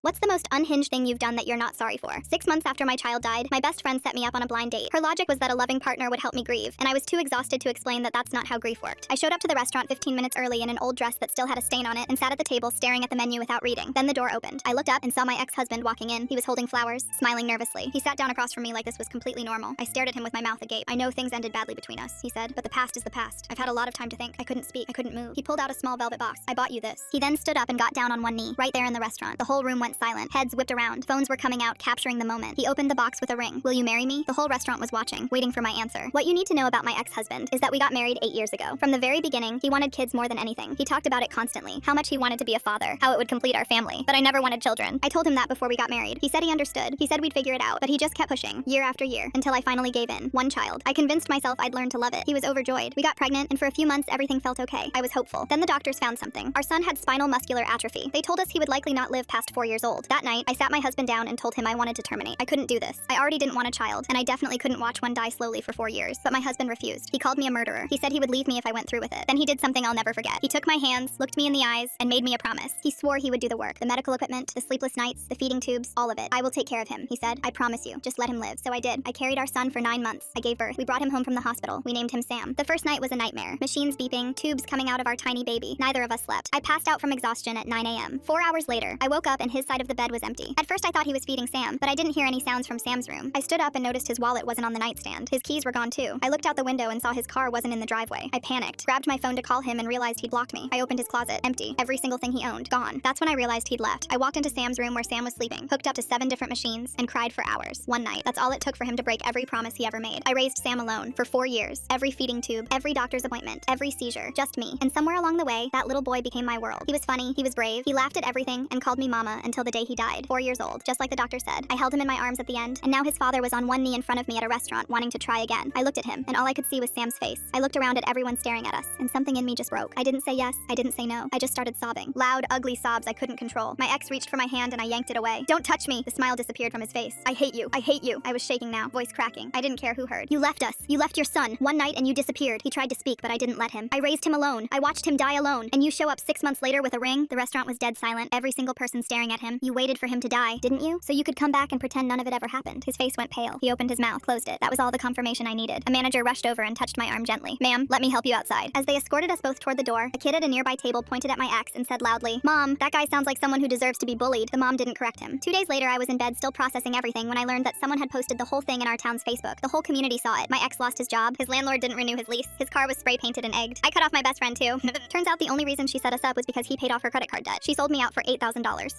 What's the most unhinged thing you've done that you're not sorry for? 6 months after my child died, my best friend set me up on a blind date. Her logic was that a loving partner would help me grieve, and I was too exhausted to explain that that's not how grief worked. I showed up to the restaurant 15 minutes early in an old dress that still had a stain on it and sat at the table staring at the menu without reading. Then the door opened. I looked up and saw my ex-husband walking in. He was holding flowers, smiling nervously. He sat down across from me like this was completely normal. I stared at him with my mouth agape. "I know things ended badly between us," he said, "but the past is the past. I've had a lot of time to think." I couldn't speak. I couldn't move. He pulled out a small velvet box. "I bought you this." He then stood up and got down on one knee, right there in the restaurant. The whole room went silent. Heads whipped around. Phones were coming out, capturing the moment. He opened the box with a ring. "Will you marry me?" The whole restaurant was watching, waiting for my answer. What you need to know about my ex-husband is that we got married 8 years ago. From the very beginning, he wanted kids more than anything. He talked about it constantly, how much he wanted to be a father, how it would complete our family. But I never wanted children. I told him that before we got married. He said he understood. He said we'd figure it out, but he just kept pushing, year after year, until I finally gave in. One child. I convinced myself I'd learn to love it. He was overjoyed. We got pregnant, and for a few months, everything felt okay. I was hopeful. Then the doctors found something. Our son had spinal muscular atrophy. They told us he would likely not live past 4 years old. That night, I sat my husband down and told him I wanted to terminate. I couldn't do this. I already didn't want a child, and I definitely couldn't watch one die slowly for 4 years. But my husband refused. He called me a murderer. He said he would leave me if I went through with it. Then he did something I'll never forget. He took my hands, looked me in the eyes, and made me a promise. He swore he would do the work. The medical equipment, the sleepless nights, the feeding tubes, all of it. "I will take care of him," he said. "I promise you. Just let him live." So I did. I carried our son for 9 months. I gave birth. We brought him home from the hospital. We named him Sam. The first night was a nightmare. Machines beeping, tubes coming out of our tiny baby. Neither of us slept. I passed out from exhaustion at 9 a.m. 4 hours later, I woke up and his side of the bed was empty. At first I thought he was feeding Sam, but I didn't hear any sounds from Sam's room. I stood up and noticed his wallet wasn't on the nightstand. His keys were gone too. I looked out the window and saw his car wasn't in the driveway. I panicked, grabbed my phone to call him and realized he'd blocked me. I opened his closet, empty. Every single thing he owned, gone. That's when I realized he'd left. I walked into Sam's room where Sam was sleeping, hooked up to 7 different machines, and cried for hours. One night. That's all it took for him to break every promise he ever made. I raised Sam alone for 4 years. Every feeding tube, every doctor's appointment, every seizure, just me. And somewhere along the way, that little boy became my world. He was funny, he was brave, he laughed at everything, and called me mama until the day he died. 4 years old, just like the doctor said. I held him in my arms at the end, and now his father was on one knee in front of me at a restaurant, wanting to try again. I looked at him, and all I could see was Sam's face. I looked around at everyone staring at us, and something in me just broke. I didn't say yes, I didn't say no. I just started sobbing. Loud, ugly sobs I couldn't control. My ex reached for my hand and I yanked it away. "Don't touch me!" The smile disappeared from his face. "I hate you. I hate you." I was shaking now, voice cracking. I didn't care who heard. "You left us. You left your son. One night and you disappeared." He tried to speak, but I didn't let him. "I raised him alone. I watched him die alone. And you show up 6 months later with a ring?" The restaurant was dead silent, every single person staring at him. "You waited for him to die, didn't you? So you could come back and pretend none of it ever happened." His face went pale. He opened his mouth, closed it. That was all the confirmation I needed. A manager rushed over and touched my arm gently. "Ma'am, let me help you outside." As they escorted us both toward the door, a kid at a nearby table pointed at my ex and said loudly, "Mom, that guy sounds like someone who deserves to be bullied." The mom didn't correct him. 2 days later, I was in bed still processing everything when I learned that someone had posted the whole thing in our town's Facebook. The whole community saw it. My ex lost his job. His landlord didn't renew his lease. His car was spray painted and egged. I cut off my best friend too. Turns out the only reason she set us up was because he paid off her credit card debt. She sold me out for $8,000.